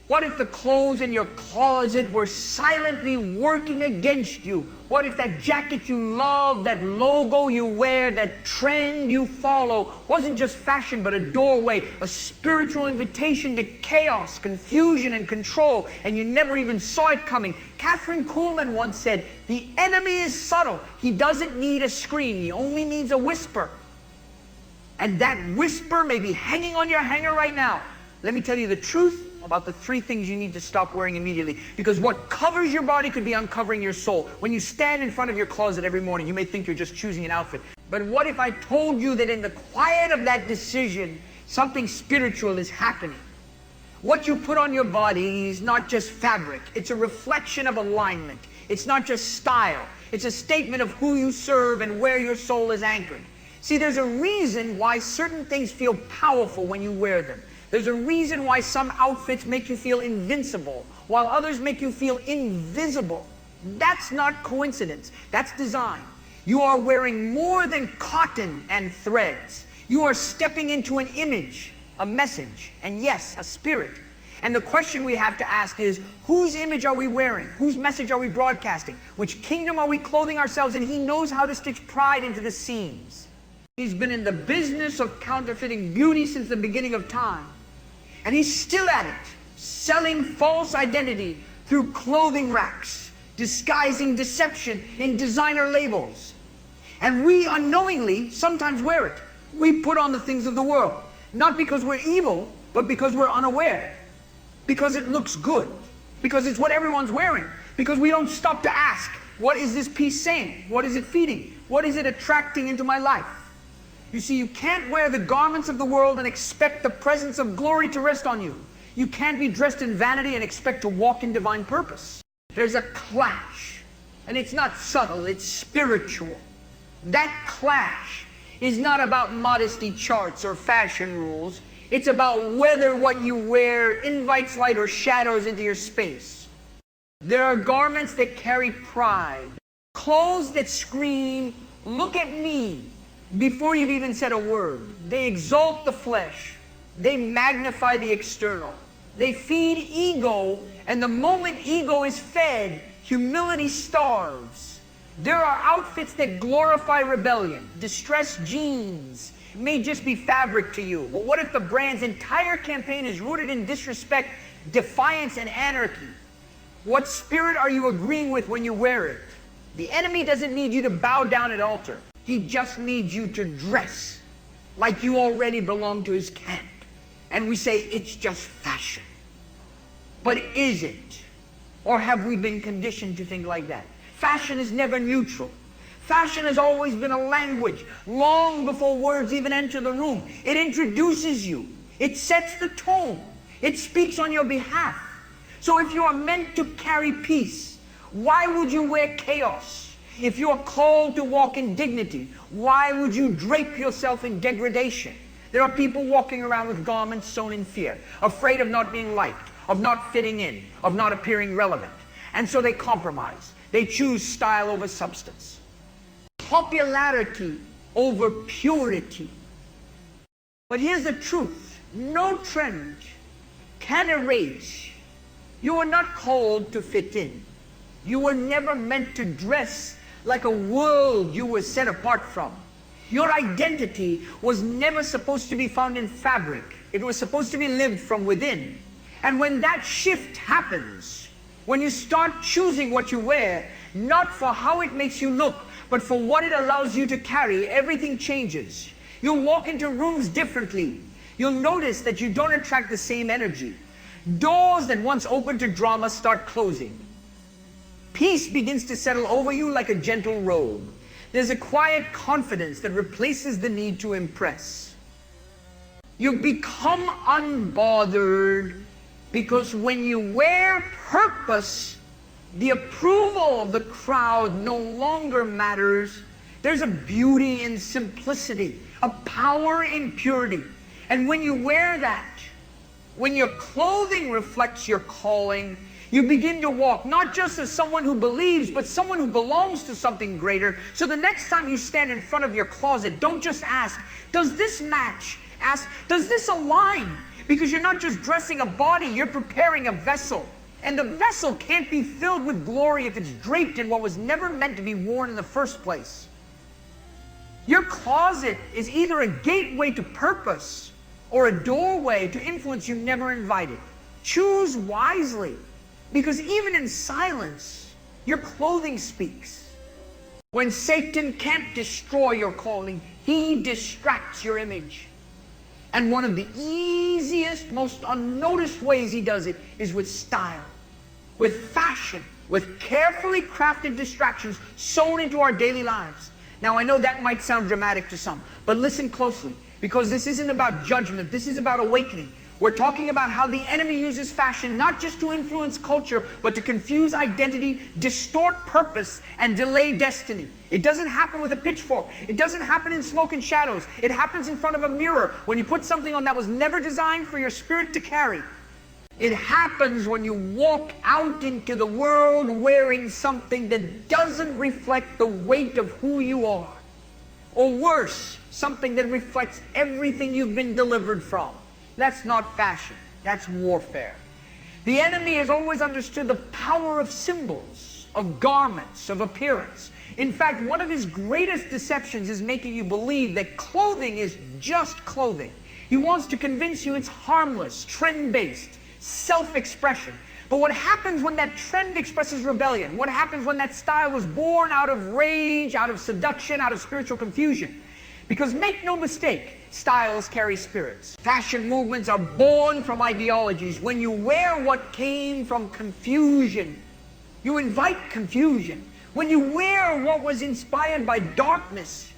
What if the clothes in your closet were silently working against you? What if that jacket you love, that logo you wear, that trend you follow wasn't just fashion but a doorway, a spiritual invitation to chaos, confusion, and control, and you never even saw it coming? Kathryn Kuhlman once said, "The enemy is subtle. He doesn't need a scream. He only needs a whisper." And that whisper may be hanging on your hanger right now. Let me tell you the truth about the 3 things you need to stop wearing immediately. Because what covers your body could be uncovering your soul. When you stand in front of your closet every morning, you may think you're just choosing an outfit. But what if I told you that in the quiet of that decision, something spiritual is happening? What you put on your body is not just fabric. It's a reflection of alignment. It's not just style. It's a statement of who you serve and where your soul is anchored. See, there's a reason why certain things feel powerful when you wear them. There's a reason why some outfits make you feel invincible, while others make you feel invisible. That's not coincidence. That's design. You are wearing more than cotton and threads. You are stepping into an image, a message, and yes, a spirit. And the question we have to ask is, whose image are we wearing? Whose message are we broadcasting? Which kingdom are we clothing ourselves in? He knows how to stitch pride into the seams. He's been in the business of counterfeiting beauty since the beginning of time. And he's still at it, selling false identity through clothing racks, disguising deception in designer labels. And we unknowingly sometimes wear it. We put on the things of the world, not because we're evil, but because we're unaware. Because it looks good. Because it's what everyone's wearing. Because we don't stop to ask, what is this piece saying? What is it feeding? What is it attracting into my life? You see, you can't wear the garments of the world and expect the presence of glory to rest on you. You can't be dressed in vanity and expect to walk in divine purpose. There's a clash, and it's not subtle, it's spiritual. That clash is not about modesty charts or fashion rules. It's about whether what you wear invites light or shadows into your space. There are garments that carry pride, clothes that scream, "Look at me," before you've even said a word. They exalt the flesh. They magnify the external. They feed ego, and the moment ego is fed, humility starves. There are outfits that glorify rebellion. Distressed jeans may just be fabric to you. But what if the brand's entire campaign is rooted in disrespect, defiance, and anarchy? What spirit are you agreeing with when you wear it? The enemy doesn't need you to bow down at altar. He just needs you to dress like you already belong to his camp. And we say, it's just fashion. But is it? Or have we been conditioned to think like that? Fashion is never neutral. Fashion has always been a language, long before words even enter the room. It introduces you. It sets the tone. It speaks on your behalf. So if you are meant to carry peace, why would you wear chaos? If you're called to walk in dignity, why would you drape yourself in degradation? There are people walking around with garments sewn in fear, afraid of not being liked, of not fitting in, of not appearing relevant. And so they compromise. They choose style over substance, popularity over purity. But here's the truth. No trend can erase. You are not called to fit in. You were never meant to dress like a world you were set apart from. Your identity was never supposed to be found in fabric. It was supposed to be lived from within. And when that shift happens, when you start choosing what you wear, not for how it makes you look, but for what it allows you to carry, everything changes. You'll walk into rooms differently. You'll notice that you don't attract the same energy. Doors that once opened to drama start closing. Peace begins to settle over you like a gentle robe. There's a quiet confidence that replaces the need to impress. You become unbothered because when you wear purpose, the approval of the crowd no longer matters. There's a beauty in simplicity, a power in purity. And when you wear that, when your clothing reflects your calling, you begin to walk not just as someone who believes, but someone who belongs to something greater. So the next time you stand in front of your closet, don't just ask, does this match? Ask, does this align? Because you're not just dressing a body, you're preparing a vessel. And the vessel can't be filled with glory if it's draped in what was never meant to be worn in the first place. Your closet is either a gateway to purpose or a doorway to influence you never invited. Choose wisely, because even in silence, your clothing speaks. When Satan can't destroy your calling, he distracts your image. And one of the easiest, most unnoticed ways he does it is with style, with fashion, with carefully crafted distractions sewn into our daily lives. Now, I know that might sound dramatic to some, but listen closely, because this isn't about judgment, this is about awakening. We're talking about how the enemy uses fashion not just to influence culture, but to confuse identity, distort purpose, and delay destiny. It doesn't happen with a pitchfork. It doesn't happen in smoke and shadows. It happens in front of a mirror when you put something on that was never designed for your spirit to carry. It happens when you walk out into the world wearing something that doesn't reflect the weight of who you are. Or worse, something that reflects everything you've been delivered from. That's not fashion. That's warfare. The enemy has always understood the power of symbols, of garments, of appearance. In fact, one of his greatest deceptions is making you believe that clothing is just clothing. He wants to convince you it's harmless, trend-based, self-expression. But what happens when that trend expresses rebellion? What happens when that style was born out of rage, out of seduction, out of spiritual confusion? Because make no mistake, styles carry spirits. Fashion movements are born from ideologies. When you wear what came from confusion, you invite confusion. When you wear what was inspired by darkness,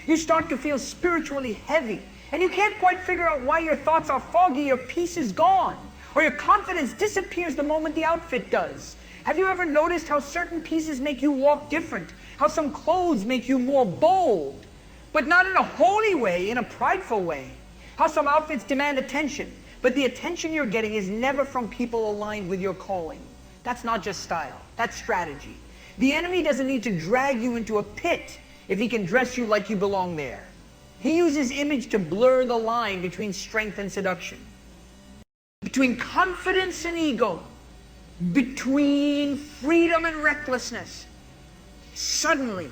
you start to feel spiritually heavy. And you can't quite figure out why your thoughts are foggy, your peace is gone, or your confidence disappears the moment the outfit does. Have you ever noticed how certain pieces make you walk different? How some clothes make you more bold? But not in a holy way, in a prideful way. How some outfits demand attention, but the attention you're getting is never from people aligned with your calling. That's not just style, that's strategy. The enemy doesn't need to drag you into a pit if he can dress you like you belong there. He uses image to blur the line between strength and seduction, between confidence and ego, between freedom and recklessness. Suddenly,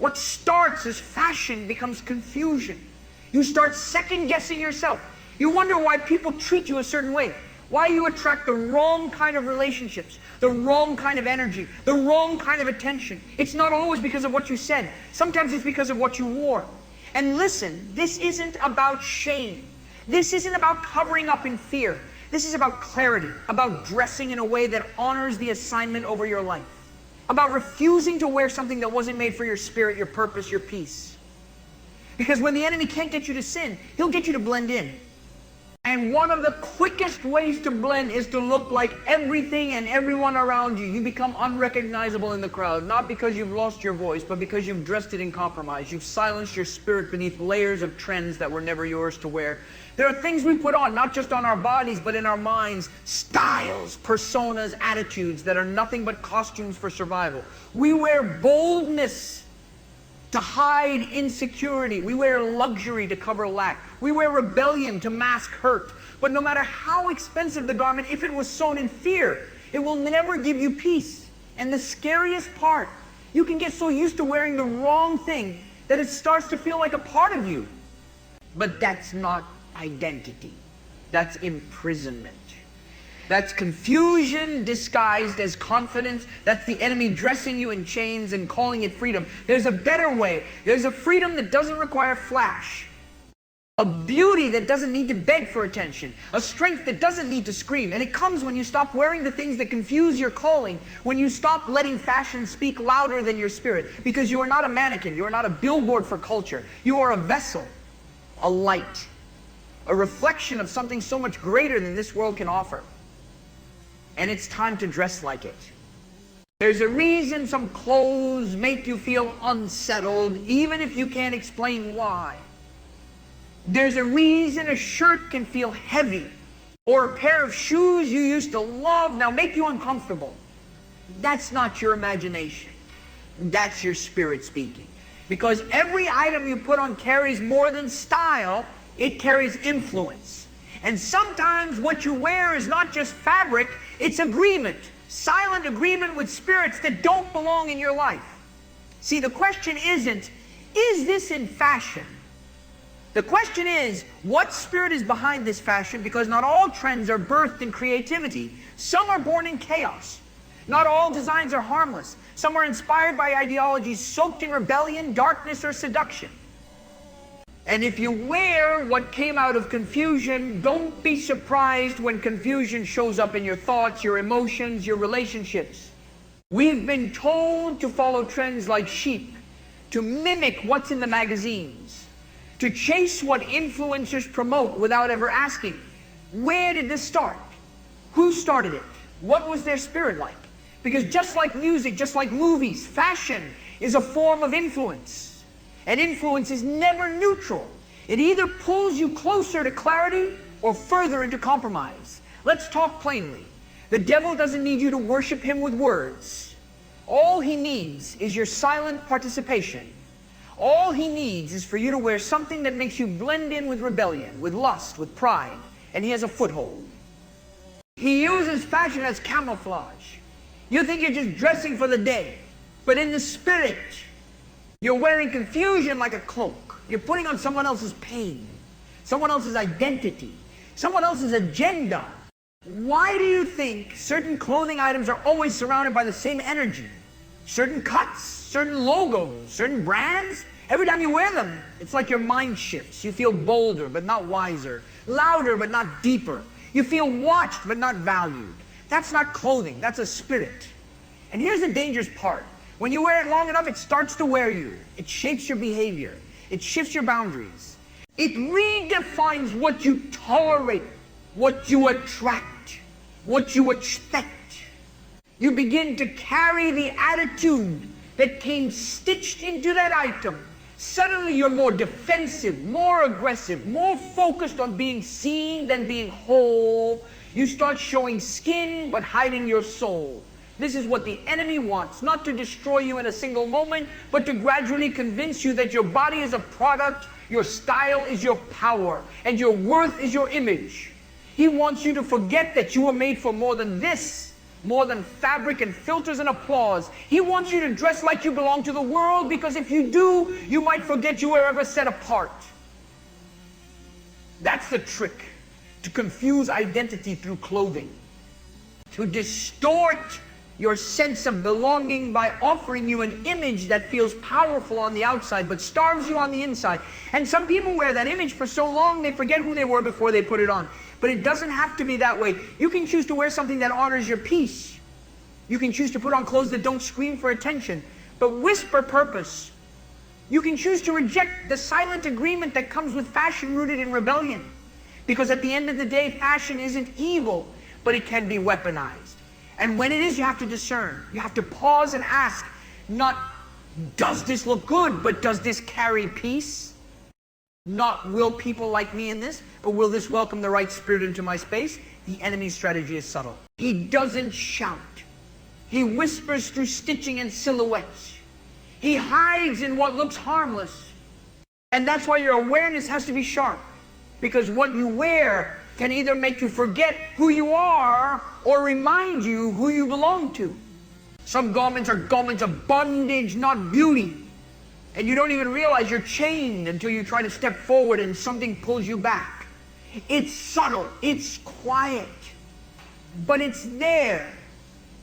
what starts as fashion becomes confusion. You start second-guessing yourself. You wonder why people treat you a certain way, why you attract the wrong kind of relationships, the wrong kind of energy, the wrong kind of attention. It's not always because of what you said. Sometimes it's because of what you wore. And listen, this isn't about shame. This isn't about covering up in fear. This is about clarity, about dressing in a way that honors the assignment over your life. About refusing to wear something that wasn't made for your spirit, your purpose, your peace. Because when the enemy can't get you to sin, he'll get you to blend in. And one of the quickest ways to blend is to look like everything and everyone around you. You become unrecognizable in the crowd, not because you've lost your voice, but because you've dressed it in compromise. You've silenced your spirit beneath layers of trends that were never yours to wear. There are things we put on, not just on our bodies, but in our minds, styles, personas, attitudes that are nothing but costumes for survival. We wear boldness to hide insecurity. We wear luxury to cover lack. We wear rebellion to mask hurt. But no matter how expensive the garment, if it was sewn in fear, it will never give you peace. And the scariest part, you can get so used to wearing the wrong thing that it starts to feel like a part of you. But that's not identity. That's imprisonment. That's confusion disguised as confidence. That's the enemy dressing you in chains and calling it freedom. There's a better way. There's a freedom that doesn't require flash. A beauty that doesn't need to beg for attention. A strength that doesn't need to scream. And it comes when you stop wearing the things that confuse your calling. When you stop letting fashion speak louder than your spirit. Because you are not a mannequin. You are not a billboard for culture. You are a vessel. A light. A reflection of something so much greater than this world can offer. And it's time to dress like it. There's a reason some clothes make you feel unsettled, even if you can't explain why. There's a reason a shirt can feel heavy, or a pair of shoes you used to love now make you uncomfortable. That's not your imagination. That's your spirit speaking. Because every item you put on carries more than style, it carries influence. And sometimes what you wear is not just fabric, it's agreement. Silent agreement with spirits that don't belong in your life. See, the question isn't, is this in fashion? The question is, what spirit is behind this fashion? Because not all trends are birthed in creativity. Some are born in chaos. Not all designs are harmless. Some are inspired by ideologies soaked in rebellion, darkness, or seduction. And if you wear what came out of confusion, don't be surprised when confusion shows up in your thoughts, your emotions, your relationships. We've been told to follow trends like sheep, to mimic what's in the magazines, to chase what influencers promote without ever asking, where did this start? Who started it? What was their spirit like? Because just like music, just like movies, fashion is a form of influence. And influence is never neutral. It either pulls you closer to clarity or further into compromise. Let's talk plainly. The devil doesn't need you to worship him with words. All he needs is your silent participation. All he needs is for you to wear something that makes you blend in with rebellion, with lust, with pride, and he has a foothold. He uses fashion as camouflage. You think you're just dressing for the day, but in the spirit, you're wearing confusion like a cloak. You're putting on someone else's pain, someone else's identity, someone else's agenda. Why do you think certain clothing items are always surrounded by the same energy? Certain cuts, certain logos, certain brands? Every time you wear them, it's like your mind shifts. You feel bolder but not wiser, louder but not deeper. You feel watched but not valued. That's not clothing, that's a spirit. And here's the dangerous part. When you wear it long enough, it starts to wear you. It shapes your behavior. It shifts your boundaries. It redefines what you tolerate, what you attract, what you expect. You begin to carry the attitude that came stitched into that item. Suddenly you're more defensive, more aggressive, more focused on being seen than being whole. You start showing skin but hiding your soul. This is what the enemy wants, not to destroy you in a single moment, but to gradually convince you that your body is a product, your style is your power, and your worth is your image. He wants you to forget that you were made for more than this, more than fabric and filters and applause. He wants you to dress like you belong to the world, because if you do, you might forget you were ever set apart. That's the trick, to confuse identity through clothing, to distort your sense of belonging by offering you an image that feels powerful on the outside but starves you on the inside. And some people wear that image for so long they forget who they were before they put it on. But it doesn't have to be that way. You can choose to wear something that honors your peace. You can choose to put on clothes that don't scream for attention but whisper purpose. You can choose to reject the silent agreement that comes with fashion rooted in rebellion. Because at the end of the day, fashion isn't evil, but it can be weaponized. And when it is, you have to discern. You have to pause and ask, not, does this look good, but does this carry peace? Not, will people like me in this, but will this welcome the right spirit into my space? The enemy's strategy is subtle. He doesn't shout. He whispers through stitching and silhouettes. He hides in what looks harmless. And that's why your awareness has to be sharp. Because what you wear can either make you forget who you are or remind you who you belong to. Some garments are garments of bondage, not beauty. And you don't even realize you're chained until you try to step forward and something pulls you back. It's subtle, it's quiet, but it's there.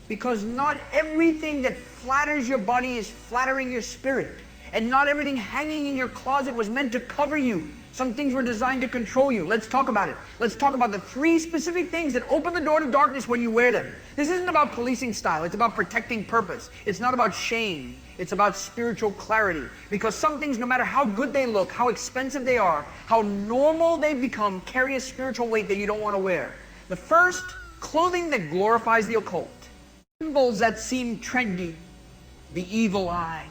Because not everything that flatters your body is flattering your spirit. And not everything hanging in your closet was meant to cover you. Some things were designed to control you. Let's talk about it. Let's talk about the 3 specific things that open the door to darkness when you wear them. This isn't about policing style. It's about protecting purpose. It's not about shame. It's about spiritual clarity. Because some things, no matter how good they look, how expensive they are, how normal they become, carry a spiritual weight that you don't want to wear. The first, clothing that glorifies the occult. Symbols that seem trendy. The evil eye.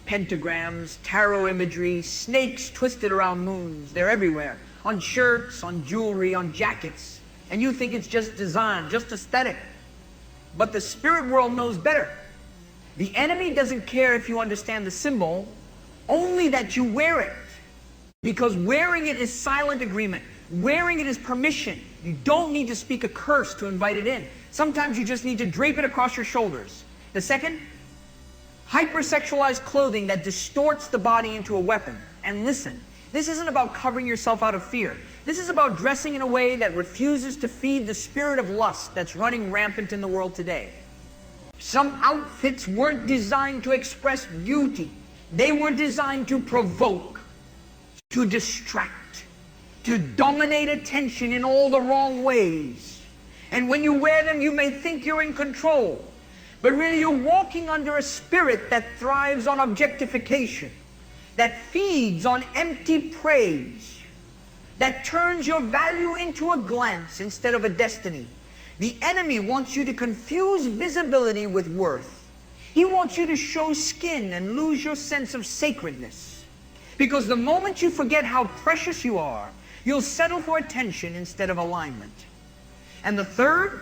Pentagrams, tarot imagery, snakes twisted around moons. They're everywhere. On shirts, on jewelry, on jackets. And you think it's just design, just aesthetic. But the spirit world knows better. The enemy doesn't care if you understand the symbol, only that you wear it. Because wearing it is silent agreement. Wearing it is permission. You don't need to speak a curse to invite it in. Sometimes you just need to drape it across your shoulders. The second, hypersexualized clothing that distorts the body into a weapon. And listen, this isn't about covering yourself out of fear. This is about dressing in a way that refuses to feed the spirit of lust that's running rampant in the world today. Some outfits weren't designed to express beauty. They were designed to provoke, to distract, to dominate attention in all the wrong ways. And when you wear them, you may think you're in control. But really, you're walking under a spirit that thrives on objectification, that feeds on empty praise, that turns your value into a glance instead of a destiny. The enemy wants you to confuse visibility with worth. He wants you to show skin and lose your sense of sacredness. Because the moment you forget how precious you are, you'll settle for attention instead of alignment. And the third,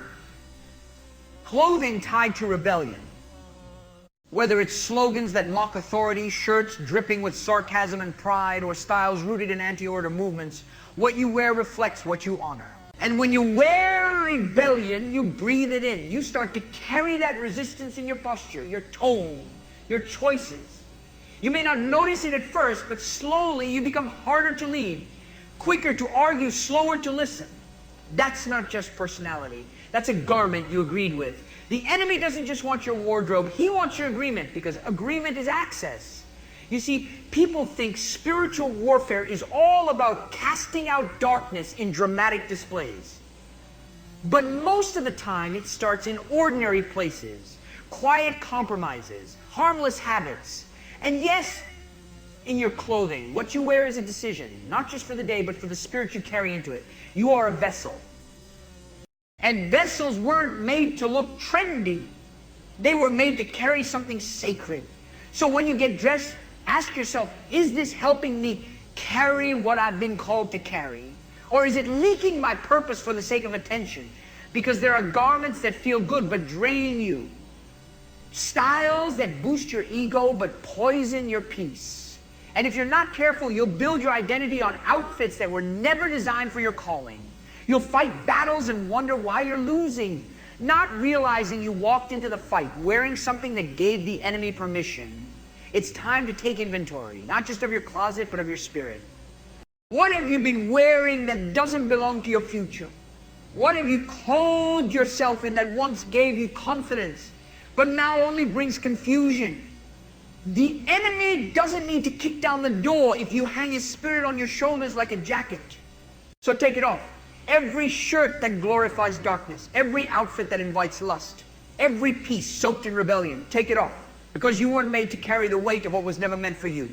clothing tied to rebellion. Whether it's slogans that mock authority, shirts dripping with sarcasm and pride, or styles rooted in anti-order movements, what you wear reflects what you honor. And when you wear rebellion, you breathe it in. You start to carry that resistance in your posture, your tone, your choices. You may not notice it at first, but slowly you become harder to lead, quicker to argue, slower to listen. That's not just personality. That's a garment you agreed with. The enemy doesn't just want your wardrobe. He wants your agreement, because agreement is access. You see, people think spiritual warfare is all about casting out darkness in dramatic displays. But most of the time, it starts in ordinary places, quiet compromises, harmless habits. And yes, in your clothing, what you wear is a decision, not just for the day, but for the spirit you carry into it. You are a vessel. And vessels weren't made to look trendy. They were made to carry something sacred. So when you get dressed, ask yourself, is this helping me carry what I've been called to carry? Or is it leaking my purpose for the sake of attention? Because there are garments that feel good but drain you. Styles that boost your ego but poison your peace. And if you're not careful, you'll build your identity on outfits that were never designed for your calling. You'll fight battles and wonder why you're losing, not realizing you walked into the fight wearing something that gave the enemy permission. It's time to take inventory, not just of your closet, but of your spirit. What have you been wearing that doesn't belong to your future? What have you clothed yourself in that once gave you confidence, but now only brings confusion? The enemy doesn't need to kick down the door if you hang his spirit on your shoulders like a jacket. So take it off. Every shirt that glorifies darkness, every outfit that invites lust, every piece soaked in rebellion, take it off. Because you weren't made to carry the weight of what was never meant for you.